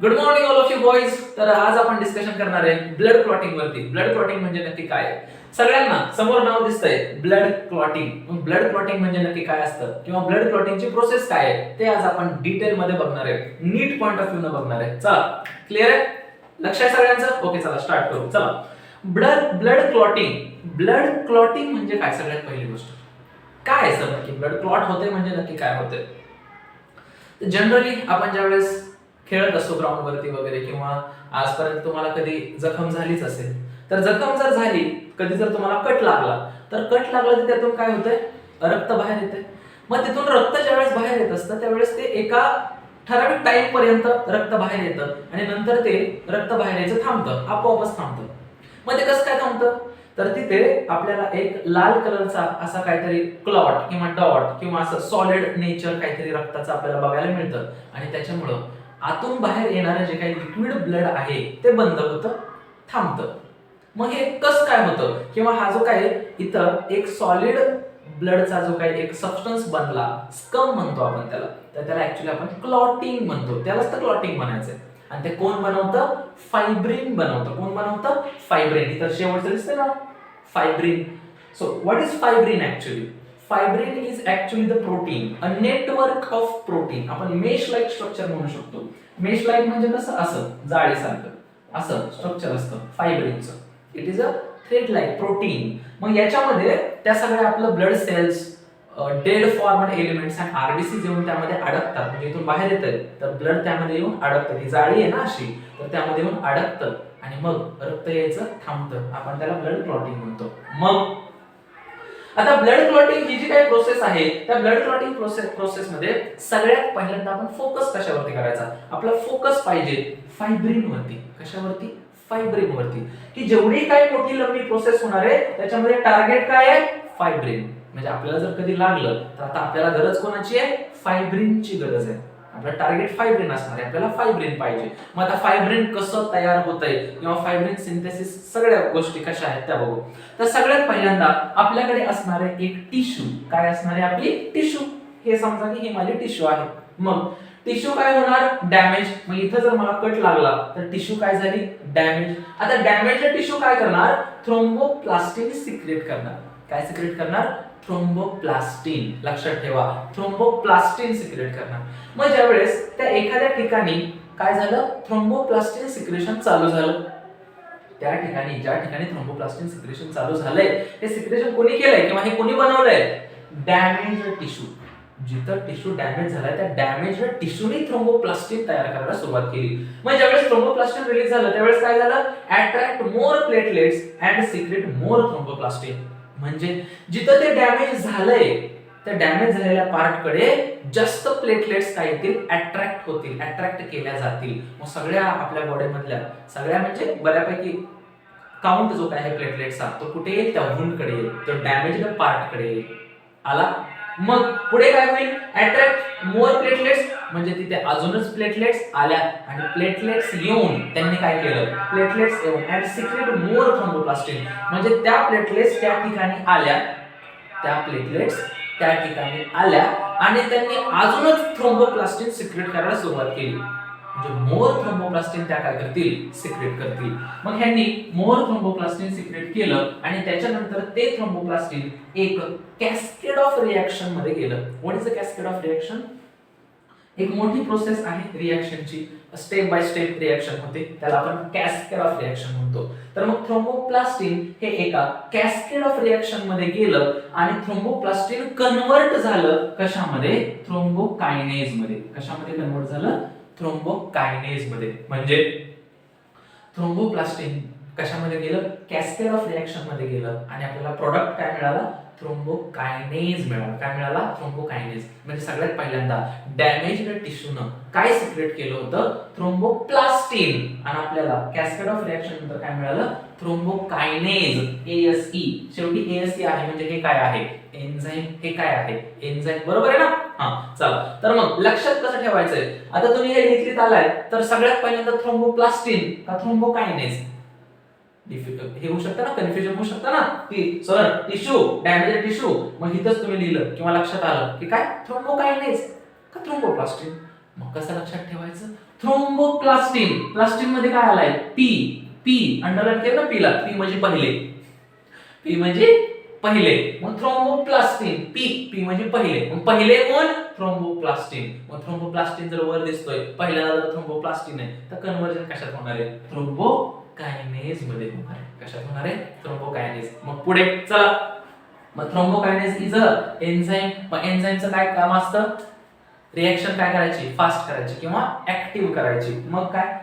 Good morning all of you boys. तर आज आपण डिस्कशन करणार आहे ब्लड क्लॉटिंग वरती. ब्लड क्लॉटिंग म्हणजे नक्की काय आहे? सगळ्यांना समोर नाव दिसतंय ब्लड क्लॉटिंग. मग ब्लड क्लॉटिंग म्हणजे नक्की काय असतं किंवा ब्लड क्लॉटिंगची प्रोसेस काय आहे ते आज आपण डिटेल मध्ये बघणार आहे, नीट पॉइंट ऑफ व्ह्यू न बघणार आहे. चला, क्लिअर आहे? लक्ष आहे सगळ्यांचं? ओके, चला स्टार्ट करू. चला, ब्लड क्लॉटिंग म्हणजे काय? सगळ्यात पहिली गोष्ट काय असतं नक्की? ब्लड क्लॉट होते म्हणजे नक्की काय होते? जनरली आपण ज्यावेळेस खेळत असतो ग्राउंड वरती वगैरे, किंवा आजपर्यंत तुम्हाला कधी जखम झालीच असेल, तर जखम जर झाली, कधी जर तुम्हाला कट लागला, तर त्यातून काय होतंय? रक्त बाहेर येते. मग तिथून रक्त ज्यावेळेस बाहेर येत असतं त्यावेळेस ते एका ठराविक टाइम पर्यंत रक्त बाहेर येतं आणि नंतर ते रक्त बाहेर यायचं थांबतं, आपोआपच थांबतं. मग ते कसं काय थांबतं? तर तिथे आपल्याला एक लाल कलरचा असा काहीतरी क्लॉट किंवा डॉट किंवा असं सॉलिड नेचर काहीतरी रक्ताचं आपल्याला बघायला मिळतं आणि त्याच्यामुळं आतून बाहेर येणारं जे काही लिक्विड ब्लड आहे ते बंद होतं, थांबतं. मग हे कसं काय होतं? किंवा हा जो काय इथं एक सॉलिड ब्लडचा जो काही एक सबस्टन्स बनला, स्कम म्हणतो आपण त्याला, तर त्याला ऍक्च्युली आपण क्लॉटिंग म्हणतो. त्यालाच तर क्लॉटिंग म्हणायचंय. आणि ते कोण बनवतं? फायब्रिन बनवतं. कोण बनवतं? फायब्रिन. इथं शेवटचं दिसतंय ना, fibrin. So what is fibrin actually? Fibrin is actually the protein, a network of protein. आपण मेश लाईक स्ट्रक्चर म्हणू शकतो. मेश लाईक म्हणजे कसं? असं जाळीसारखं असं स्ट्रक्चर असतं फायब्रिनचं. It is a thread like protein. मग याच्यामध्ये त्या सगळ्या आपलं blood cells, dead formed elements आणि आरबीसी येऊन त्यामध्ये अडकतात. म्हणजे इथून बाहेर येतं तर ब्लड त्यामध्ये येऊन अडकतं. ही जाळी आहे ना अशी, तर त्यामध्ये येऊन अडकतं आणि मग रक्त यायचं थांबतं. आपण त्याला ब्लड क्लॉटिंग म्हणतो. मग आता ब्लड क्लॉटिंग ही जी काही प्रोसेस आहे, त्या ब्लड क्लॉटिंग प्रोसेस मध्ये सगळ्यात पहिल्यांदा आपण फोकस कशावरती करायचा? आपला फोकस पाहिजे फायब्रिन वरती. कशावरती? फायब्रिन वरती. की जेवढी काही मोठी लंबी प्रोसेस होणार आहे त्याच्यामध्ये टार्गेट काय आहे? फायब्रिन. म्हणजे आपल्याला जर कधी लागलं तर आता आपल्याला गरज कोणाची आहे? फायब्रिनची गरज आहे. आपलं टार्गेट फायब्रिन असणार आहे, आपल्याला फायब्रिन पाहिजे. मग आता फायब्रिन कसं तयार होतंय किंवा फायब्रिन सिंथेसिस सगळ्या गोष्टी कशा आहेत त्या बघू. तर सगळ्यात पहिल्यांदा आपल्याकडे असणार आहे एक टिश्यू. काय असणार आहे? आपली टिश्यू. हे समजा की हे माझे टिश्यू आहे. मग टिश्यू काय होणार? डॅमेज. मग इथं जर मला कट लागला तर टिश्यू काय झाली? डॅमेज. आता डॅमेज टिश्यू काय करणार? थ्रोम्बोप्लास्टिन सिक्रेट करणार. काय सिक्रेट करणार? थ्रोम्बोप्लास्टिन. लक्षात ठेवा, थ्रोम्बोप्लास्टिन सिक्रेट करणार. मग ज्यावेळेस त्या एखाद्या ठिकाणी काय झालं? थ्रोम्बोप्लास्टिन सिक्रेशन चालू झालं. त्या ठिकाणी ज्या ठिकाणी थ्रोम्बोप्लास्टिन सिक्रेशन चालू झालंय, हे सिक्रेशन कोणी केलंय किंवा हे कोणी बनवलंय? Damage tissue. जिथं टिश्यू डॅमेज झालाय त्या डॅमेज टिश्यूने थ्रोम्बोप्लास्टिन तयार करायला सुरुवात केली. मग ज्यावेळेस थ्रोम्बोप्लास्टिन रिलीज झालं त्यावेळेस काय झालं? Attract more platelets and secrete more thromboplastin. म्हणजे जिथं ते डॅमेज झालंय त्या डॅमेज झालेल्या पार्टकडे जास्त प्लेटलेट्स काय येतील? अट्रॅक्ट होतील, अट्रॅक्ट केल्या जातील. मग सगळ्या आपल्या बॉडीमधल्या सगळ्या म्हणजे बऱ्यापैकी काउंट जो काय आहे प्लेटलेट्सचा तो कुठे येईल? त्या वुंडकडे येईल, तो डॅमेज्ड पार्टकडे येईल. आला? मग पुढे काय होईल? अट्रॅक्ट मोर प्लेटलेट्स, म्हणजे तिथे अजूनच प्लेटलेट्स आल्या आणि प्लेटलेट्स येऊन त्यांनी काय केलं? प्लेटलेट्स येऊन अँड सिक्रेट मोर थ्रोम्बोप्लास्टिन, म्हणजे त्या प्लेटलेट्स त्या ठिकाणी आल्या, त्या प्लेटलेट्स त्या ठिकाणी आल्या आणि त्यांनी अजूनच थ्रोम्बोप्लास्टिन सिक्रेट करायला सुरुवात केली. म्हणजे मोर थ्रोम्बोप्लास्टिन त्या काय करतील? सिक्रेट करतील. मग ह्यांनी मोर थ्रोम्बोप्लास्टिन सिक्रेट केलं आणि त्याच्यानंतर ते थ्रोम्बोप्लास्टिन एक कॅस्केड ऑफ रिएक्शन मध्ये गेलं. What is a cascade of reaction? एक मोठी प्रोसेस आहे रिएक्शनची, स्टेप बाय स्टेप रिएक्शन होते, त्याला आपण कॅस्केड ऑफ रिएक्शन म्हणतो. तर मग थ्रोम्बोप्लास्टिन हे एका कॅस्केड ऑफ रिएक्शन मध्ये गेलं आणि थ्रोम्बोप्लास्टिन कन्वर्ट झालं कशामध्ये? थ्रोम्बोकायनेज मध्ये. कशामध्ये कन्वर्ट झालं? थ्रोम्बोकायनेज मध्ये. म्हणजे थ्रोम्बोप्लास्टिन कशामध्ये गेलं? कॅस्केड ऑफ रिएक्शन मध्ये गेलं आणि आपल्याला प्रोडक्ट काय मिळाला? थ्रोम्बोकायनेज मिळाला. काय मिळाला? थ्रोम्बोकायनेज. म्हणजे सगळ्यात पहिल्यांदा डॅमेज्ड टिश्यूनं काय सिक्रेट केलं होतं? थ्रोम्बोप्लास्टिन. आणि आपल्याला कॅस्केड ऑफ रिएक्शन नंतर काय मिळालं? थ्रोम्बोकायनेज. एएसई. शेवटी एएसई आहे म्हणजे हे काय आहे? एन्झाईम. हे काय आहे? एन्झाईम. बरोबर आहे ना? हा, चला. तर मग लक्षात कसं ठेवायचंय? आता तुम्ही हे लिहित आलाय तर सगळ्यात पहिल्यांदा थ्रोम्बोप्लास्टिन का थ्रोम्बोकायनेज? डिफिकल्ट हे होऊ शकतं ना, कन्फ्युजन होऊ शकतं ना की सर टिश्यू, डॅमेज टिश्यू, मग इथंच तुम्ही लिहिलं किंवा लक्षात आलं की काय? थ्रोम्बोकायनेज का थ्रोम्बोप्लास्टिन. मग कसं लक्षात ठेवायचं? थ्रोम्बोप्लास्टिन, प्लास्टिन मध्ये काय आलाय पी, पी अंडरलाईन केलं ना पीला, पी म्हणजे पहिले, पी म्हणजे पहिले, मग थ्रोम्बोप्लास्टिन, पी, पी म्हणजे पहिले, मग पहिले कोण थ्रोम्बोप्लास्टिन, मग थ्रोम्बोप्लास्टिन जर वर दिसतोय पहिल्याला जर थ्रोम्बोप्लास्टिन आहे तर कन्वर्जन कशात होणार आहे थ्रोम्बोकायनेज मध्ये होणार आहे, कशात होणार आहे थ्रोम्बोकायनेज. मग पुढे चला, मग थ्रोम्बोकायनेज इज अ एन्झाइम, मग एन्झाइमचं काय काम असतं रिएक्शन काय करायची फास्ट करायची किंवा ऍक्टिव्ह करायची, मग काय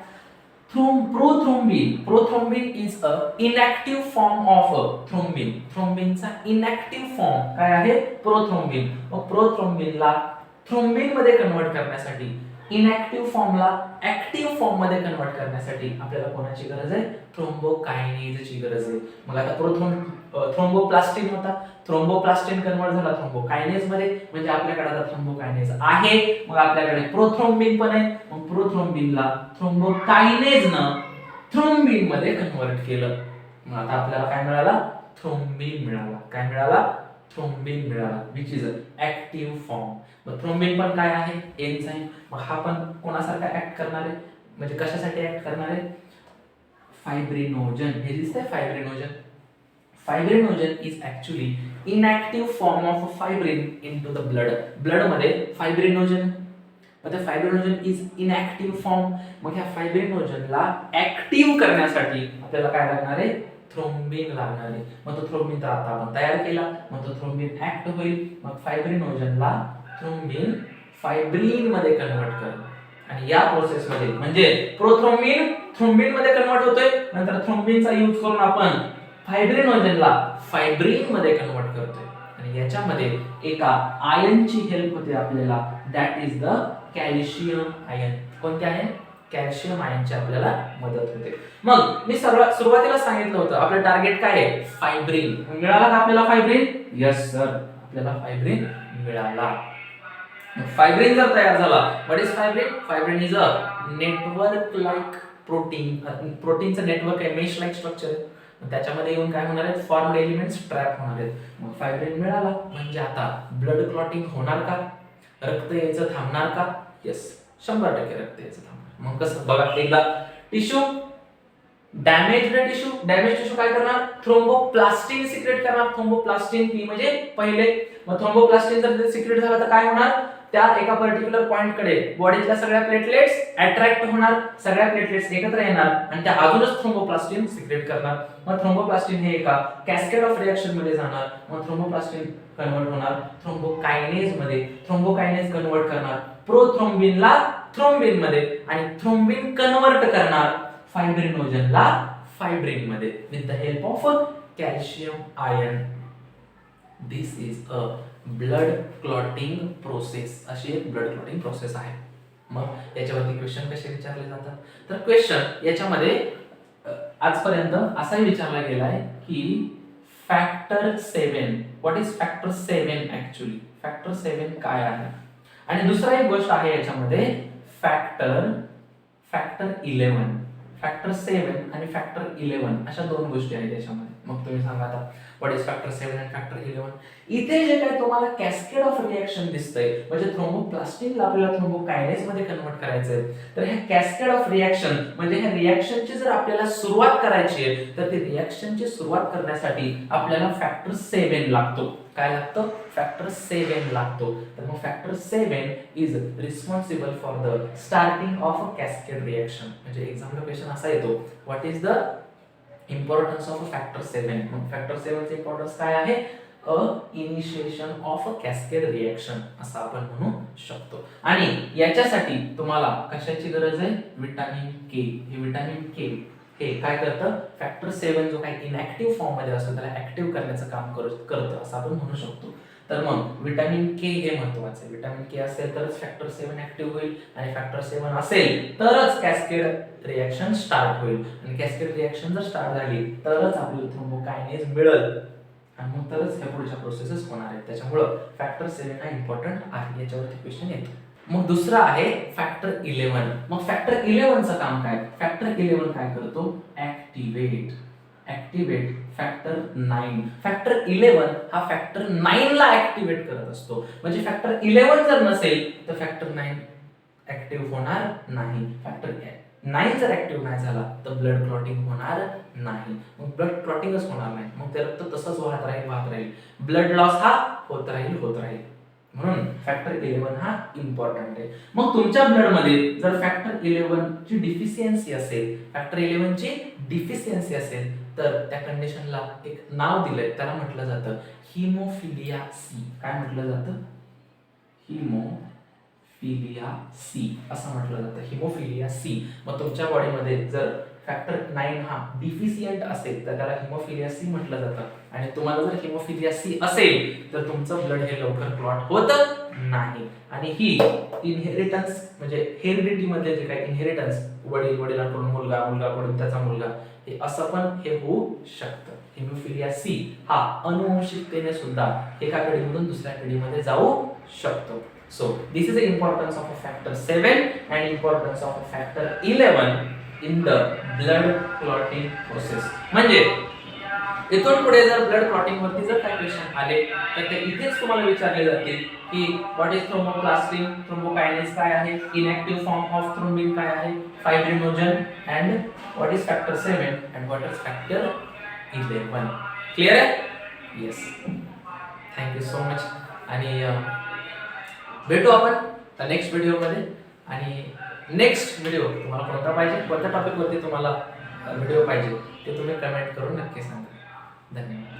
prothrombin, prothrombin is a inactive form of thrombin, थ्रोम्बिनचा इनॅक्टिव्ह फॉर्म काय आहे प्रोथ्रोम्बिन, मग प्रोथ्रोम्बिनला थ्रोम्बिन मध्ये कन्वर्ट करण्यासाठी इनॅक्टिव्ह फॉर्मला ऍक्टिव्ह फॉर्म मध्ये कन्वर्ट करण्यासाठी आपल्याला कोणाची गरज आहे थ्रोम्बोकायनेजची गरज आहे. मग आता थ्रोम्बोप्लास्टिन होता, थ्रोम्बोप्लास्टिन कन्वर्ट झाला थ्रोम्बोकायनेज मध्ये, म्हणजे आपल्याकडे आता थ्रोम्बोकायनेज आहे, मग आपल्याकडे प्रोथ्रोम्बिन पण आहे, मग प्रोथ्रोम्बिनला थ्रोम्बोकायनेज न थ्रोम्बिन मध्ये कन्वर्ट केलं, मग आता आपल्याला काय मिळाला थ्रोम्बिन मिळाला, काय मिळाला थ्रोम्बिन मिळाला which is a active form. मग थ्रोम्बिन पण काय आहे एन्झाइम, मग हा पण कोणासारखा ऍक्ट करणार आहे म्हणजे कशासाठी ऍक्ट करणार आहे फायब्रिनोजन, हे दिसतंय fibrinogen, fibrinogen is actually inactive form of fibrin into the blood, blood मध्ये फायब्रिनोजन, मग ते फायब्रिनोजन इज इनॅक्टिव्ह फॉर्म, मग ह्या फायब्रिनोजनला ऍक्टिव्ह करण्यासाठी आपल्याला काय लागणार आहे थ्रोम्बिन लागणार आहे, मग तो थ्रोम्बिन तर आता आपण तयार केला, मग तो थ्रोम्बिन ऍक्ट होईल, मग फायब्रिनोजनला थ्रोम्बिन फायब्रिन मध्ये कन्वर्ट करेल, आणि या प्रोसेस मध्ये म्हणजे प्रोथ्रोम्बिन थ्रोम्बिन मध्ये कन्वर्ट होतोय, नंतर थ्रोम्बिनचा यूज करून आपण फायब्रिनोजनला फायब्रिन मध्ये कन्वर्ट करतोय, आणि याच्यामध्ये एका आयनची हेल्प होते आपल्याला, that is the calcium ion, कोणते आहे कॅल्शियम आयनची आपल्याला मदत होते. मग मी सुरुवातीला सांगितलं होतं आपलं टार्गेट काय आहे फायब्रिन, मिळाला का आपल्याला फायब्रिन, यस सर आपल्याला फायब्रिन मिळाला. फायब्रिन जर तयार झाला, what is fibrin, fibrin is a network like protein, प्रोटीनचं नेटवर्क आहे मेश लाईक स्ट्रक्चर आहे, त्याच्यामध्ये येऊन काय होणार आहेत फॉर्म्ड एलिमेंट्स ट्रॅप होणार आहेत, मग फायब्रिन मिळाला म्हणजे आता ब्लड क्लॉटिंग होणार का, रक्त यायचं थांबणार का, यस 100% रक्त यायचं थांबणार. मग कसं बघा एकदा, tissue damaged tissue, damage tissue काय करणार थ्रोम्बोप्लास्टिन सिक्रेट करणार, थ्रोम्बोप्लास्टिन पी म्हणजे पहिले, मग थ्रोम्बोप्लास्टिन जर सिक्रेट झाला तर काय होणार त्या एका पर्टिक्युलर पॉइंट कडे बॉडीतल्या सगळ्या प्लेटलेट्स अट्रॅक्ट होणार, सगळ्या प्लेटलेट्स एकत्र येणार आणि त्या अजूनच थ्रोम्बोप्लास्टिन सिक्रेट करणार, मग थ्रोम्बोप्लास्टिन हे एका कॅस्केड ऑफ रिएक्शन मध्ये जाणार, मग थ्रोम्बोप्लास्टिन कन्वर्ट होणार थ्रोम्बोकायनेज मध्ये, थ्रोम्बोकायनेज कन्वर्ट करणार प्रोथ्रोम्बिनला थ्रोम्बिन मध्ये, आणि थ्रोम्बिन कन्वर्ट करणार फायब्रिनोजनला फायब्रिन मध्ये with the help of calcium ion. This is a blood clotting process, अशी एक ब्लड क्लॉटिंग प्रोसेस आहे. मग याच्यावरती क्वेश्चन कसे विचारले जातात, तर क्वेश्चन याच्यामध्ये आजपर्यंत असाही विचारला गेला आहे की factor 7, what is factor 7 actually, factor 7 काय आहे, आणि दुसरा एक गोष्ट आहे याच्यामध्ये फॅक्टर 11, फॅक्टर 7 आणि फॅक्टर 11 अशा दोन गोष्टी आहेत याच्यामध्ये. मग तुम्ही सांगा आता व्हॉट इज फॅक्टर 7 आणि फॅक्टर 11. इथे जे काय तुम्हाला कॅस्केड ऑफ रिएक्शन दिसतंय म्हणजे थ्रोम्बोप्लास्टिनला आपल्याला थ्रोम्बोकायनेज मध्ये कन्वर्ट करायचंय, तर ह्या कॅस्केड ऑफ रिएक्शन म्हणजे ह्या रिएक्शनची जर आपल्याला सुरुवात करायची आहे तर ती रिएक्शनची सुरुवात करण्यासाठी आपल्याला फॅक्टर 7 लागतो. काय लागतं फॅक्टर 7 लागतो. तर मग factor 7 is responsible for the starting of a cascade reaction. म्हणजे एक्झामला क्वेश्चन असा येतो what is the importance of factor 7. मग फॅक्टर 7 चे इम्पॉर्टन्स काय आहे a initiation of a cascade reaction असं आपण म्हणू शकतो. आणि याच्यासाठी तुम्हाला कशाची गरज आहे विटामिन के. हे विटामिन के हे काय करतं फॅक्टर 7 जो काही इनॅक्टिव्ह फॉर्म मध्ये असतो त्याला ऍक्टिव्ह करण्याचं काम करतं असं आपण म्हणू शकतो. तर मग विटामिन के हे महत्त्वाचं आहे. विटामिन के असेल तरच फॅक्टर 7 ऍक्टिव्ह होईल आणि फॅक्टर 7 असेल तरच कॅस्केड रिएक्शन स्टार्ट होईल आणि कॅस्केड रिएक्शन जर स्टार्ट झाली तरच आपल्याला थ्रोम्बोकायनेज मिळेल आणि मग तरच ह्या पुढच्या प्रोसेसेस होणार आहेत. त्याच्यामुळं फॅक्टर 7 हा इम्पॉर्टंट आहे. याच्यावरती क्वेश्चन येतो. मग दुसरा आहे फॅक्टर 11. मग फॅक्टर 11 चं काम काय फॅक्टर 11 काय करतो ऍक्टिव्हेट फॅक्टर 9. फॅक्टर 11 हा फॅक्टर 9 ला ऍक्टिव्हेट करत असतो. म्हणजे फॅक्टर 11 जर नसेल तर फॅक्टर 9 ऍक्टिव्ह होणार नाही. फॅक्टर 9 जर ऍक्टिव्ह नाही झाला तर ब्लड क्लॉटिंग होणार नाही. मग ब्लड क्लॉटिंगच होणार नाही. मग ते रक्त तसंच वाहत राहील. ब्लड लॉस हा होत राहील. म्हणून फॅक्टर 11 हा इम्पॉर्टंट आहे. मग तुमच्या ब्लड मध्ये जर फॅक्टर 11 ची डिफिशियन्सी असेल तर त्या कंडिशनला एक नाव दिलंय, त्याला म्हटलं जातं हिमोफिलिया सी. काय म्हटलं जातं? हिमोफिलिया सी असं म्हटलं जातं, हिमोफिलिया सी. मग तुमच्या बॉडीमध्ये जर फॅक्टर 9 हा डिफिशियंट असेल तर त्याला हिमोफिलिया सी म्हटलं जातं. आणि तुम्हाला जर हिमोफिलिया सी असेल तर तुमचं ब्लड हे लवकर क्लॉट होत नाही. आणि ही इनहेरिटन्स म्हणजे हेरिडिटी मध्ये जे काही इनहेरिटन्स, वडिलांकडून मुलगाकडून त्याचा मुलगा, हे असं पण हे होऊ शकतं. हिमोफिलिया सी हा अनुवंशिकतेने सुद्धा एका पिढीमधून दुसऱ्या पिढीमध्ये जाऊ शकतो. So this is the importance of a factor 7 and importance of a factor 11 in the blood clotting process. म्हणजे इथून पुढे जर ब्लड क्लॉटिंग वरती जर काही क्वेश्चन आले तर ते इथेच तुम्हाला विचारले जातील की व्हॉट इज थ्रोम्बोप्लास्टिन, थ्रोम्बोकायनेस काय आहे, इनएक्टिव्ह फॉर्म ऑफ थ्रोम्बिन काय आहे, fibrinogen and what is factor 7 and what is factor 11. Clear आहे? येस. Thank you so much. आणि भेटू आपण नेक्स्ट व्हिडिओमध्ये. आणि नेक्स्ट व्हिडिओ तुम्हाला कोणता पाहिजे, कोणत्या टॉपिकवरती तुम्हाला व्हिडिओ पाहिजे ते तुम्ही कमेंट करून नक्की सांगा. धन्यवाद.